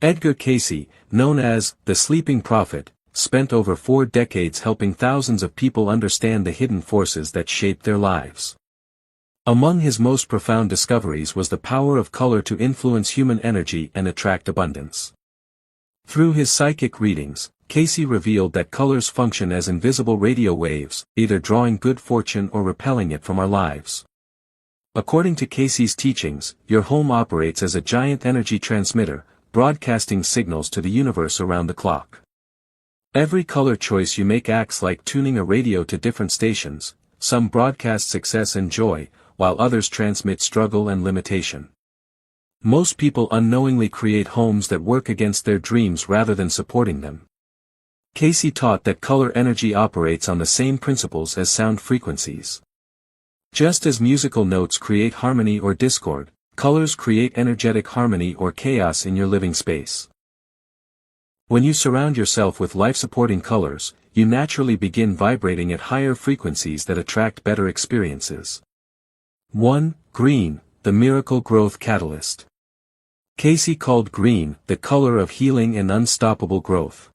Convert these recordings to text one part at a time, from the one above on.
Edgar Cayce, known as the Sleeping Prophet, spent over 4 decades helping thousands of people understand the hidden forces that shape their lives. Among his most profound discoveries was the power of color to influence human energy and attract abundance. Through his psychic readings, Cayce revealed that colors function as invisible radio waves, either drawing good fortune or repelling it from our lives. According to Cayce's teachings, your home operates as a giant energy transmitter, broadcasting signals to the universe around the clock. Every color choice you make acts like tuning a radio to different stations. Some broadcast success and joy, while others transmit struggle and limitation. Most people unknowingly create homes that work against their dreams rather than supporting them. Cayce taught that color energy operates on the same principles as sound frequencies. Just as musical notes create harmony or discord, colors create energetic harmony or chaos in your living space. When you surround yourself with life-supporting colors, you naturally begin vibrating at higher frequencies that attract better experiences. 1. Green, the miracle growth catalyst. Cayce called green the color of healing and unstoppable growth.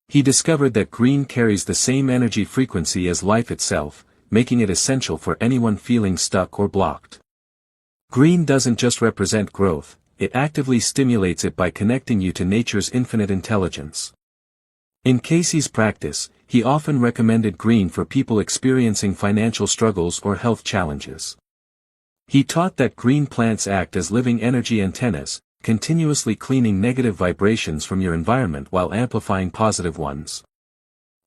He discovered that green carries the same energy frequency as life itself, making it essential for anyone feeling stuck or blocked. Green doesn't just represent growth, it actively stimulates it by connecting you to nature's infinite intelligence. In Cayce's practice, he often recommended green for people experiencing financial struggles or health challenges. He taught that green plants act as living energy antennas, continuously cleaning negative vibrations from your environment while amplifying positive ones.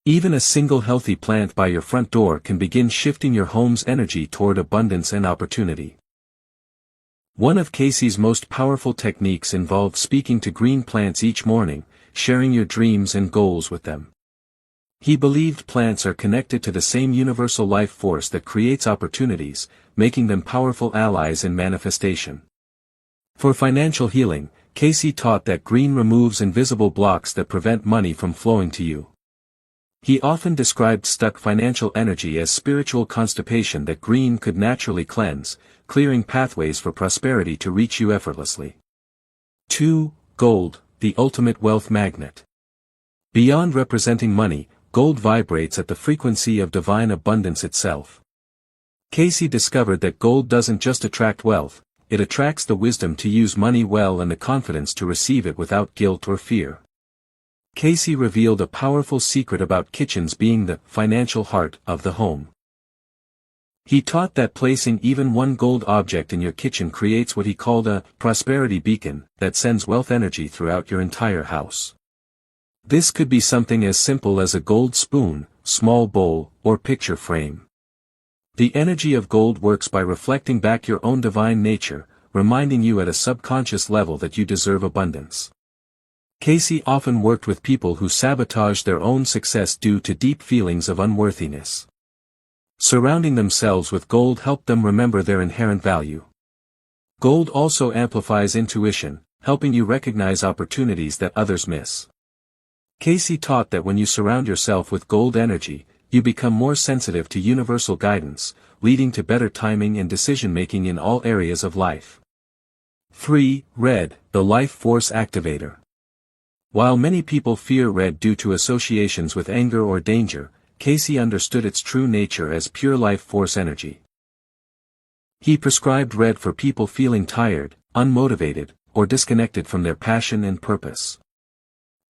Even a single healthy plant by your front door can begin shifting your home's energy toward abundance and opportunity. One of Cayce's most powerful techniques involved speaking to green plants each morning, sharing your dreams and goals with them. He believed plants are connected to the same universal life force that creates opportunities, making them powerful allies in manifestation. For financial healing, Cayce taught that green removes invisible blocks that prevent money from flowing to you. He often described stuck financial energy as spiritual constipation that green could naturally cleanse, clearing pathways for prosperity to reach you effortlessly. 2. Gold, the ultimate wealth magnet. Beyond representing money, gold vibrates at the frequency of divine abundance itself. Cayce discovered that gold doesn't just attract wealth, it attracts the wisdom to use money well and the confidence to receive it without guilt or fear. Cayce revealed a powerful secret about kitchens being the financial heart of the home. He taught that placing even one gold object in your kitchen creates what he called a prosperity beacon that sends wealth energy throughout your entire house. This could be something as simple as a gold spoon, small bowl, or picture frame. The energy of gold works by reflecting back your own divine nature, reminding you at a subconscious level that you deserve abundance. Cayce often worked with people who sabotaged their own success due to deep feelings of unworthiness. Surrounding themselves with gold helped them remember their inherent value. Gold also amplifies intuition, helping you recognize opportunities that others miss. Cayce taught that when you surround yourself with gold energy, you become more sensitive to universal guidance, leading to better timing and decision-making in all areas of life. 3. Red, the life force activator. While many people fear red due to associations with anger or danger, Cayce understood its true nature as pure life force energy. He prescribed red for people feeling tired, unmotivated, or disconnected from their passion and purpose.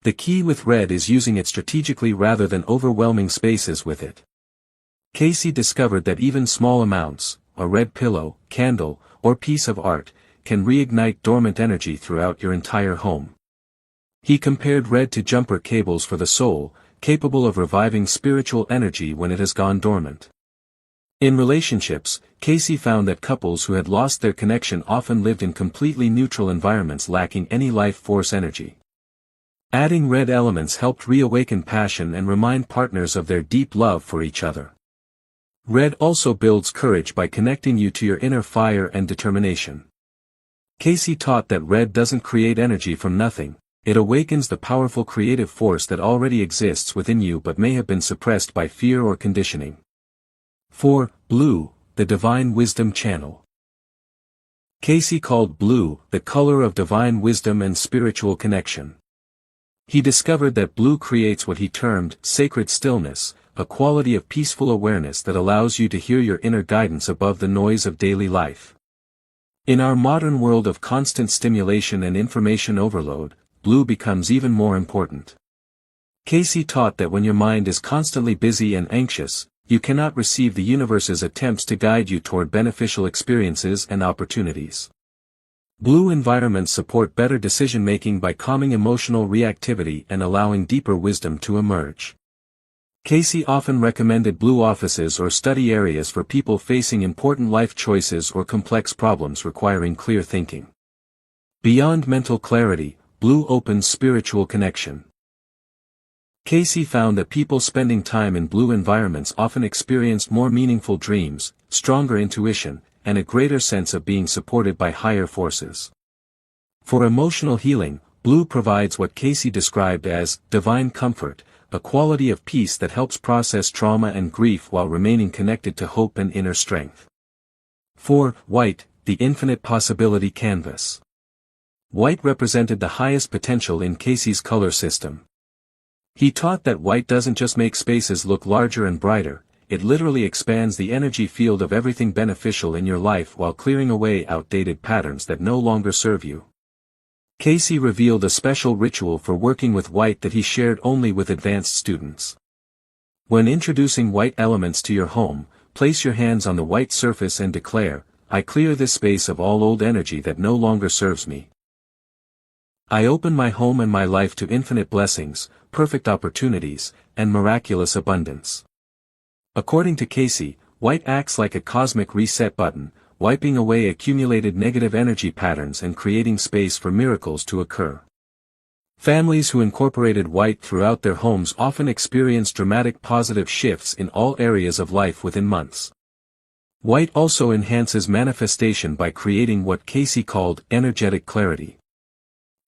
The key with red is using it strategically rather than overwhelming spaces with it. Cayce discovered that even small amounts, a red pillow, candle, or piece of art, can reignite dormant energy throughout your entire home. He compared red to jumper cables for the soul, capable of reviving spiritual energy when it has gone dormant. In relationships, Cayce found that couples who had lost their connection often lived in completely neutral environments lacking any life force energy. Adding red elements helped reawaken passion and remind partners of their deep love for each other. Red also builds courage by connecting you to your inner fire and determination. Cayce taught that red doesn't create energy from nothing, it awakens the powerful creative force that already exists within you but may have been suppressed by fear or conditioning. 4. Blue, the divine wisdom channel. Cayce called blue the color of divine wisdom and spiritual connection. He discovered that blue creates what he termed sacred stillness, a quality of peaceful awareness that allows you to hear your inner guidance above the noise of daily life. In our modern world of constant stimulation and information overload, blue becomes even more important. Cayce taught that when your mind is constantly busy and anxious, you cannot receive the universe's attempts to guide you toward beneficial experiences and opportunities. Blue environments support better decision-making by calming emotional reactivity and allowing deeper wisdom to emerge. Cayce often recommended blue offices or study areas for people facing important life choices or complex problems requiring clear thinking. Beyond mental clarity, blue opens spiritual connection. Cayce found that people spending time in blue environments often experienced more meaningful dreams, stronger intuition, and a greater sense of being supported by higher forces. For emotional healing, blue provides what Cayce described as divine comfort, a quality of peace that helps process trauma and grief while remaining connected to hope and inner strength. 4. White, the infinite possibility canvas. White represented the highest potential in Cayce's color system. He taught that white doesn't just make spaces look larger and brighter, it literally expands the energy field of everything beneficial in your life while clearing away outdated patterns that no longer serve you. Cayce revealed a special ritual for working with white that he shared only with advanced students. When introducing white elements to your home, place your hands on the white surface and declare, "I clear this space of all old energy that no longer serves me. I open my home and my life to infinite blessings, perfect opportunities, and miraculous abundance." According to Cayce, white acts like a cosmic reset button, wiping away accumulated negative energy patterns and creating space for miracles to occur. Families who incorporated white throughout their homes often experienced dramatic positive shifts in all areas of life within months. White also enhances manifestation by creating what Cayce called energetic clarity.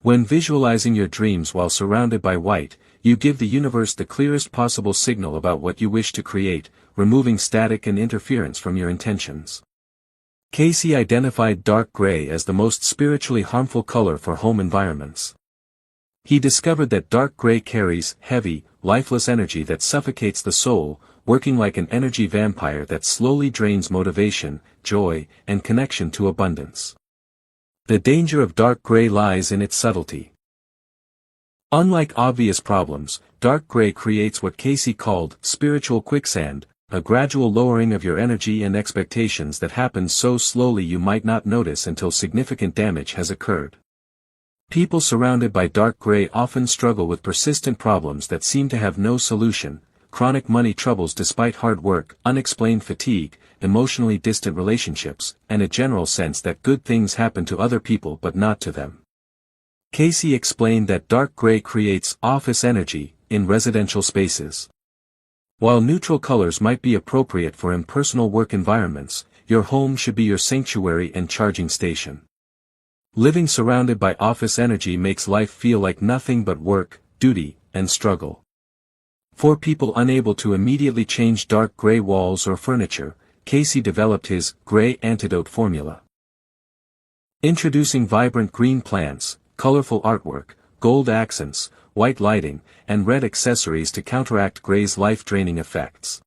When visualizing your dreams while surrounded by white, you give the universe the clearest possible signal about what you wish to create, removing static and interference from your intentions. Cayce identified dark gray as the most spiritually harmful color for home environments. He discovered that dark gray carries heavy, lifeless energy that suffocates the soul, working like an energy vampire that slowly drains motivation, joy, and connection to abundance. The danger of dark gray lies in its subtlety. Unlike obvious problems, dark gray creates what Cayce called spiritual quicksand, a gradual lowering of your energy and expectations that happens so slowly you might not notice until significant damage has occurred. People surrounded by dark gray often struggle with persistent problems that seem to have no solution, chronic money troubles despite hard work, unexplained fatigue, emotionally distant relationships, and a general sense that good things happen to other people but not to them. Cayce explained that dark gray creates office energy in residential spaces. While neutral colors might be appropriate for impersonal work environments, your home should be your sanctuary and charging station. Living surrounded by office energy makes life feel like nothing but work, duty, and struggle. For people unable to immediately change dark gray walls or furniture, Cayce developed his gray antidote formula. Introducing vibrant green plants, colorful artwork, gold accents, white lighting, and red accessories to counteract gray's life-draining effects.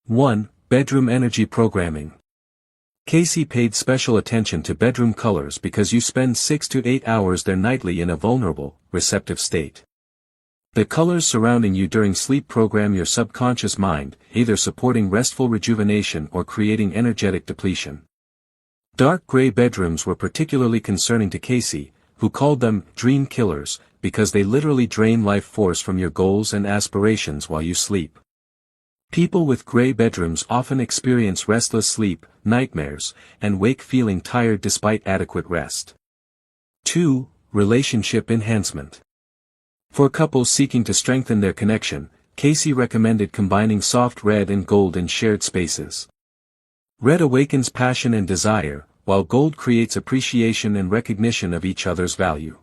1. Bedroom energy programming. Cayce paid special attention to bedroom colors because you spend 6 to 8 hours there nightly in a vulnerable, receptive state. The colors surrounding you during sleep program your subconscious mind, either supporting restful rejuvenation or creating energetic depletion. Dark gray bedrooms were particularly concerning to Cayce, who called them dream killers, because they literally drain life force from your goals and aspirations while you sleep. People with gray bedrooms often experience restless sleep, nightmares, and wake feeling tired despite adequate rest. 2. Relationship enhancement. For couples seeking to strengthen their connection, Cayce recommended combining soft red and gold in shared spaces. Red awakens passion and desire, while gold creates appreciation and recognition of each other's value.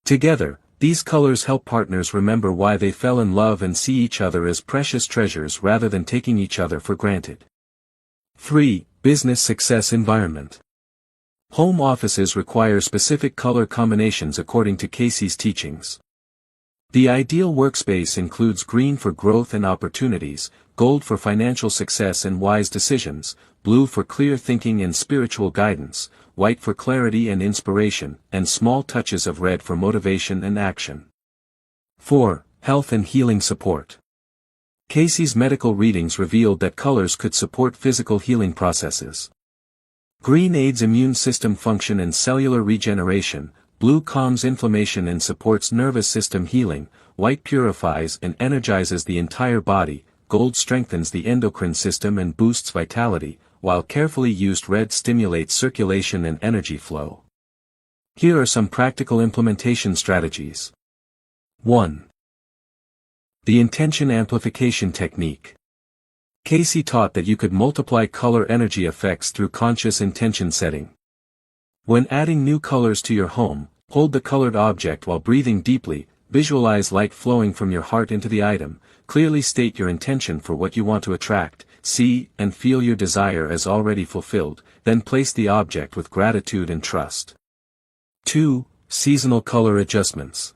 Together, these colors help partners remember why they fell in love and see each other as precious treasures rather than taking each other for granted. 3. Business success environment. Home offices require specific color combinations according to Cayce's teachings. The ideal workspace includes green for growth and opportunities, gold for financial success and wise decisions, blue for clear thinking and spiritual guidance, white for clarity and inspiration, and small touches of red for motivation and action. 4. Health and healing support. Cayce's medical readings revealed that colors could support physical healing processes. Green aids immune system function and cellular regeneration, blue calms inflammation and supports nervous system healing, white purifies and energizes the entire body, gold strengthens the endocrine system and boosts vitality, while carefully used red stimulates circulation and energy flow. Here are some practical implementation strategies. 1. The intention amplification technique. Cayce taught that you could multiply color energy effects through conscious intention setting. When adding new colors to your home, hold the colored object while breathing deeply, visualize light flowing from your heart into the item, clearly state your intention for what you want to attract, see and feel your desire as already fulfilled, then place the object with gratitude and trust. 2. Seasonal color adjustments.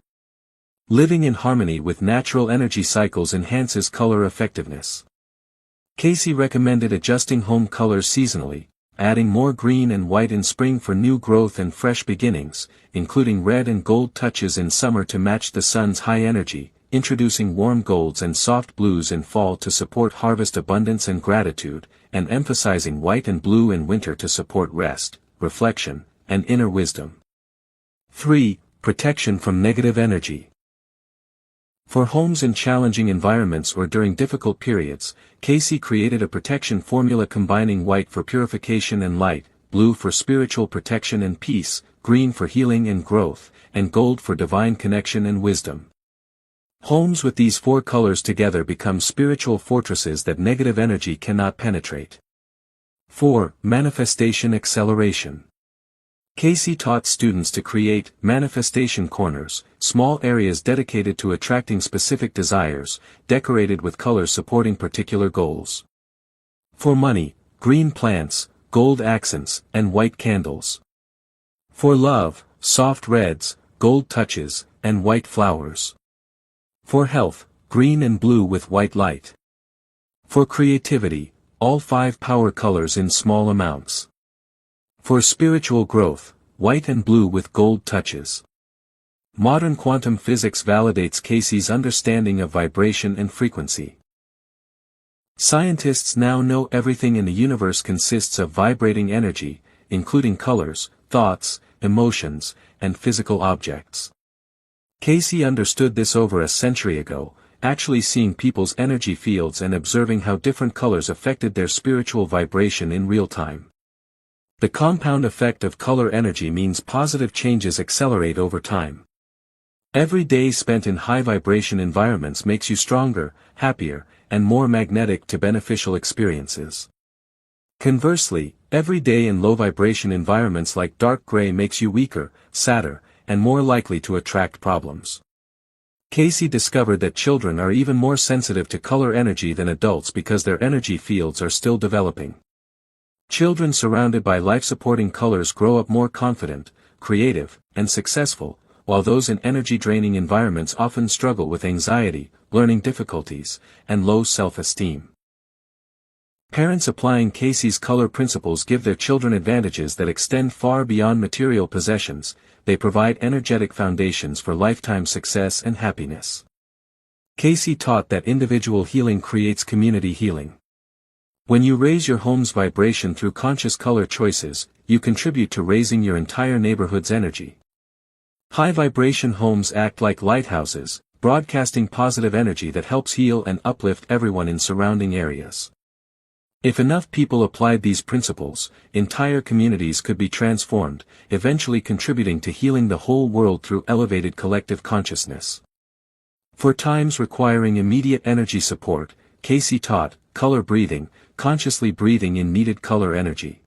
Living in harmony with natural energy cycles enhances color effectiveness. Cayce recommended adjusting home colors seasonally, adding more green and white in spring for new growth and fresh beginnings, including red and gold touches in summer to match the sun's high energy, introducing warm golds and soft blues in fall to support harvest abundance and gratitude, and emphasizing white and blue in winter to support rest, reflection, and inner wisdom. 3. Protection from negative energy. For homes in challenging environments or during difficult periods, Cayce created a protection formula combining white for purification and light, blue for spiritual protection and peace, green for healing and growth, and gold for divine connection and wisdom. Homes with these 4 colors together become spiritual fortresses that negative energy cannot penetrate. 4. Manifestation acceleration. Cayce taught students to create manifestation corners, small areas dedicated to attracting specific desires, decorated with colors supporting particular goals. For money, green plants, gold accents, and white candles. For love, soft reds, gold touches, and white flowers. For health, green and blue with white light. For creativity, all 5 power colors in small amounts. For spiritual growth, white and blue with gold touches. Modern quantum physics validates Cayce's understanding of vibration and frequency. Scientists now know everything in the universe consists of vibrating energy, including colors, thoughts, emotions, and physical objects. Cayce understood this over a century ago, actually seeing people's energy fields and observing how different colors affected their spiritual vibration in real time. The compound effect of color energy means positive changes accelerate over time. Every day spent in high vibration environments makes you stronger, happier, and more magnetic to beneficial experiences. Conversely, every day in low vibration environments like dark gray makes you weaker, sadder, and more likely to attract problems. Cayce discovered that children are even more sensitive to color energy than adults because their energy fields are still developing. Children surrounded by life-supporting colors grow up more confident, creative, and successful, while those in energy-draining environments often struggle with anxiety, learning difficulties, and low self-esteem. Parents applying Cayce's color principles give their children advantages that extend far beyond material possessions. They provide energetic foundations for lifetime success and happiness. Cayce taught that individual healing creates community healing. When you raise your home's vibration through conscious color choices, you contribute to raising your entire neighborhood's energy. High-vibration homes act like lighthouses, broadcasting positive energy that helps heal and uplift everyone in surrounding areas. If enough people applied these principles, entire communities could be transformed, eventually contributing to healing the whole world through elevated collective consciousness. For times requiring immediate energy support, Cayce taught color breathing, consciously breathing in needed color energy.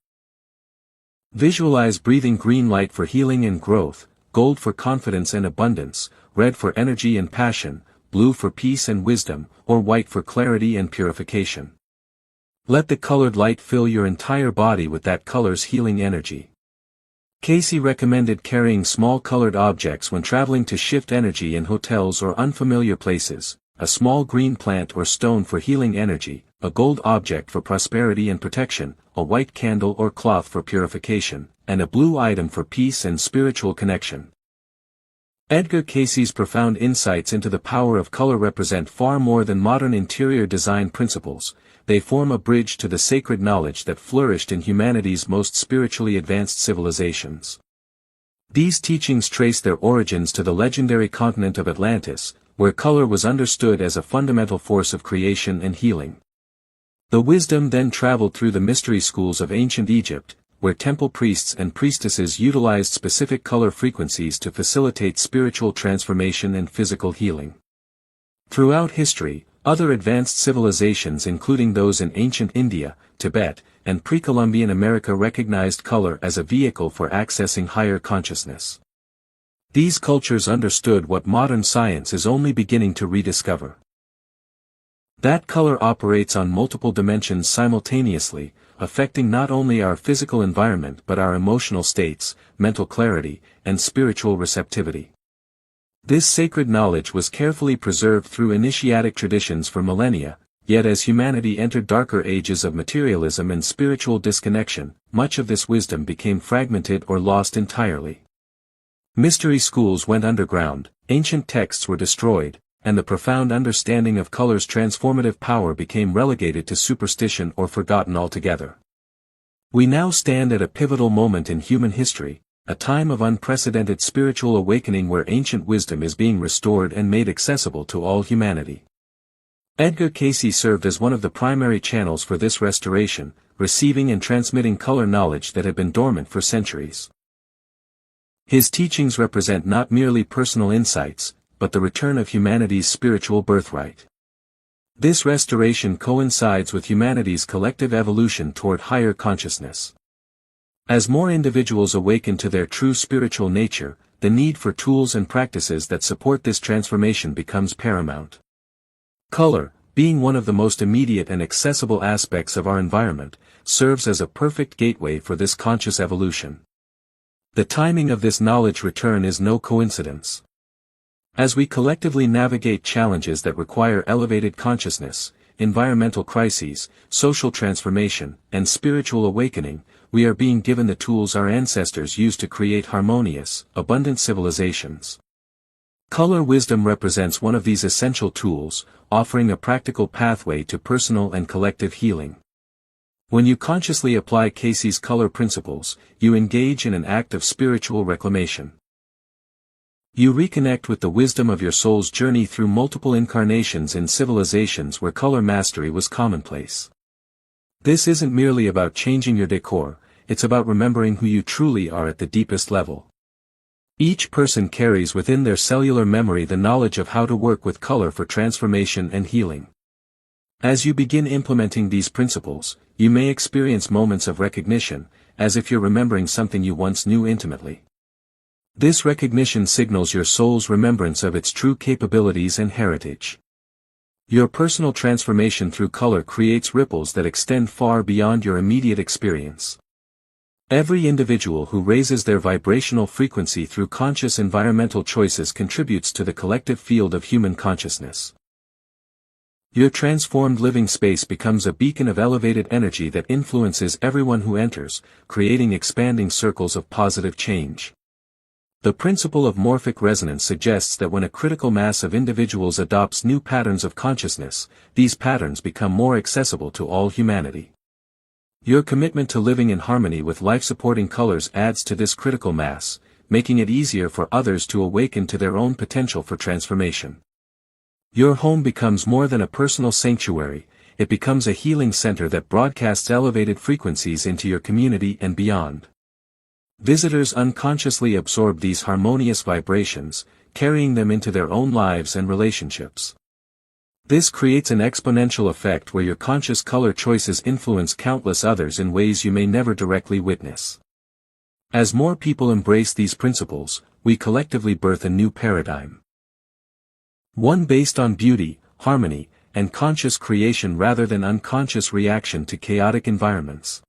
Visualize breathing green light for healing and growth, gold for confidence and abundance, red for energy and passion, blue for peace and wisdom, or white for clarity and purification. Let the colored light fill your entire body with that color's healing energy. Cayce recommended carrying small colored objects when traveling to shift energy in hotels or unfamiliar places, a small green plant or stone for healing energy, a gold object for prosperity and protection, a white candle or cloth for purification, and a blue item for peace and spiritual connection. Edgar Cayce's profound insights into the power of color represent far more than modern interior design principles. They form a bridge to the sacred knowledge that flourished in humanity's most spiritually advanced civilizations. These teachings trace their origins to the legendary continent of Atlantis, where color was understood as a fundamental force of creation and healing. The wisdom then traveled through the mystery schools of ancient Egypt, where temple priests and priestesses utilized specific color frequencies to facilitate spiritual transformation and physical healing. Throughout history, other advanced civilizations including those in ancient India, Tibet, and pre-Columbian America recognized color as a vehicle for accessing higher consciousness. These cultures understood what modern science is only beginning to rediscover. That color operates on multiple dimensions simultaneously, affecting not only our physical environment but our emotional states, mental clarity, and spiritual receptivity. This sacred knowledge was carefully preserved through initiatic traditions for millennia, yet as humanity entered darker ages of materialism and spiritual disconnection, much of this wisdom became fragmented or lost entirely. Mystery schools went underground, ancient texts were destroyed, and the profound understanding of color's transformative power became relegated to superstition or forgotten altogether. We now stand at a pivotal moment in human history, a time of unprecedented spiritual awakening where ancient wisdom is being restored and made accessible to all humanity. Edgar Cayce served as one of the primary channels for this restoration, receiving and transmitting color knowledge that had been dormant for centuries. His teachings represent not merely personal insights, but the return of humanity's spiritual birthright. This restoration coincides with humanity's collective evolution toward higher consciousness. As more individuals awaken to their true spiritual nature, the need for tools and practices that support this transformation becomes paramount. Color, being one of the most immediate and accessible aspects of our environment, serves as a perfect gateway for this conscious evolution. The timing of this knowledge return is no coincidence. As we collectively navigate challenges that require elevated consciousness, environmental crises, social transformation, and spiritual awakening, we are being given the tools our ancestors used to create harmonious, abundant civilizations. Color wisdom represents one of these essential tools, offering a practical pathway to personal and collective healing. When you consciously apply Cayce's color principles, you engage in an act of spiritual reclamation. You reconnect with the wisdom of your soul's journey through multiple incarnations in civilizations where color mastery was commonplace. This isn't merely about changing your decor, it's about remembering who you truly are at the deepest level. Each person carries within their cellular memory the knowledge of how to work with color for transformation and healing. As you begin implementing these principles, you may experience moments of recognition, as if you're remembering something you once knew intimately. This recognition signals your soul's remembrance of its true capabilities and heritage. Your personal transformation through color creates ripples that extend far beyond your immediate experience. Every individual who raises their vibrational frequency through conscious environmental choices contributes to the collective field of human consciousness. Your transformed living space becomes a beacon of elevated energy that influences everyone who enters, creating expanding circles of positive change. The principle of morphic resonance suggests that when a critical mass of individuals adopts new patterns of consciousness, these patterns become more accessible to all humanity. Your commitment to living in harmony with life-supporting colors adds to this critical mass, making it easier for others to awaken to their own potential for transformation. Your home becomes more than a personal sanctuary, it becomes a healing center that broadcasts elevated frequencies into your community and beyond. Visitors unconsciously absorb these harmonious vibrations, carrying them into their own lives and relationships. This creates an exponential effect where your conscious color choices influence countless others in ways you may never directly witness. As more people embrace these principles, we collectively birth a new paradigm. One based on beauty, harmony, and conscious creation rather than unconscious reaction to chaotic environments.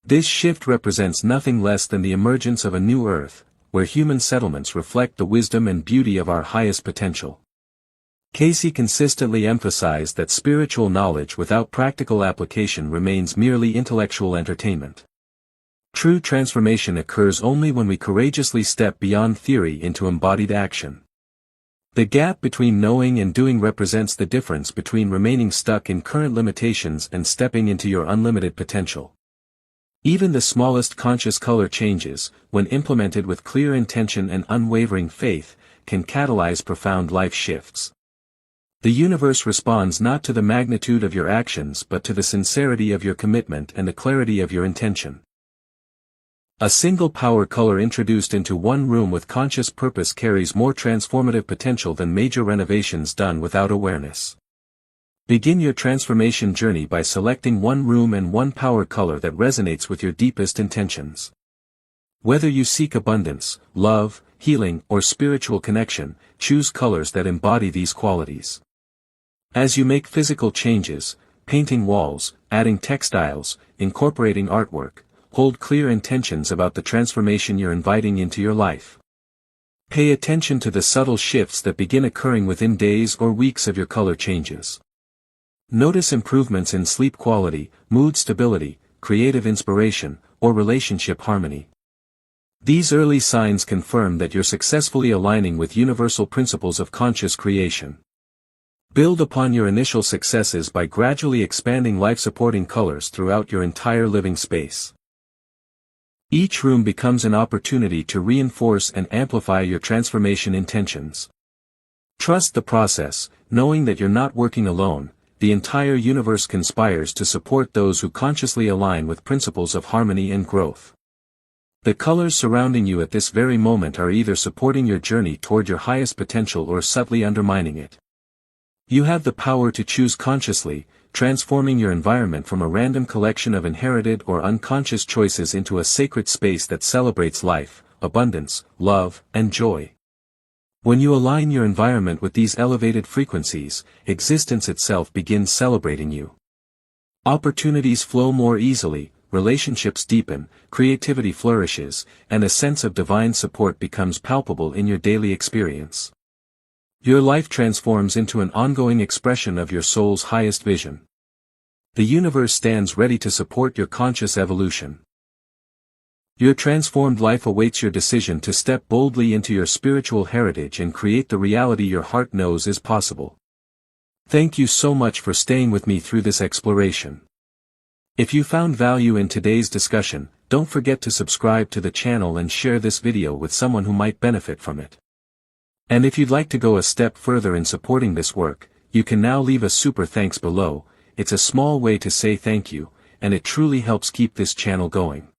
This shift represents nothing less than the emergence of a new earth, where human settlements reflect the wisdom and beauty of our highest potential. Cayce consistently emphasized that spiritual knowledge without practical application remains merely intellectual entertainment. True transformation occurs only when we courageously step beyond theory into embodied action. The gap between knowing and doing represents the difference between remaining stuck in current limitations and stepping into your unlimited potential. Even the smallest conscious color changes, when implemented with clear intention and unwavering faith, can catalyze profound life shifts. The universe responds not to the magnitude of your actions but to the sincerity of your commitment and the clarity of your intention. A single power color introduced into one room with conscious purpose carries more transformative potential than major renovations done without awareness. Begin your transformation journey by selecting one room and one power color that resonates with your deepest intentions. Whether you seek abundance, love, healing, or spiritual connection, choose colors that embody these qualities. As you make physical changes, painting walls, adding textiles, incorporating artwork, hold clear intentions about the transformation you're inviting into your life. Pay attention to the subtle shifts that begin occurring within days or weeks of your color changes. Notice improvements in sleep quality, mood stability, creative inspiration, or relationship harmony. These early signs confirm that you're successfully aligning with universal principles of conscious creation. Build upon your initial successes by gradually expanding life-supporting colors throughout your entire living space. Each room becomes an opportunity to reinforce and amplify your transformation intentions. Trust the process, knowing that you're not working alone. The entire universe conspires to support those who consciously align with principles of harmony and growth. The colors surrounding you at this very moment are either supporting your journey toward your highest potential or subtly undermining it. You have the power to choose consciously, transforming your environment from a random collection of inherited or unconscious choices into a sacred space that celebrates life, abundance, love, and joy. When you align your environment with these elevated frequencies, existence itself begins celebrating you. Opportunities flow more easily, relationships deepen, creativity flourishes, and a sense of divine support becomes palpable in your daily experience. Your life transforms into an ongoing expression of your soul's highest vision. The universe stands ready to support your conscious evolution. Your transformed life awaits your decision to step boldly into your spiritual heritage and create the reality your heart knows is possible. Thank you so much for staying with me through this exploration. If you found value in today's discussion, don't forget to subscribe to the channel and share this video with someone who might benefit from it. And if you'd like to go a step further in supporting this work, you can now leave a super thanks below. It's a small way to say thank you, and it truly helps keep this channel going.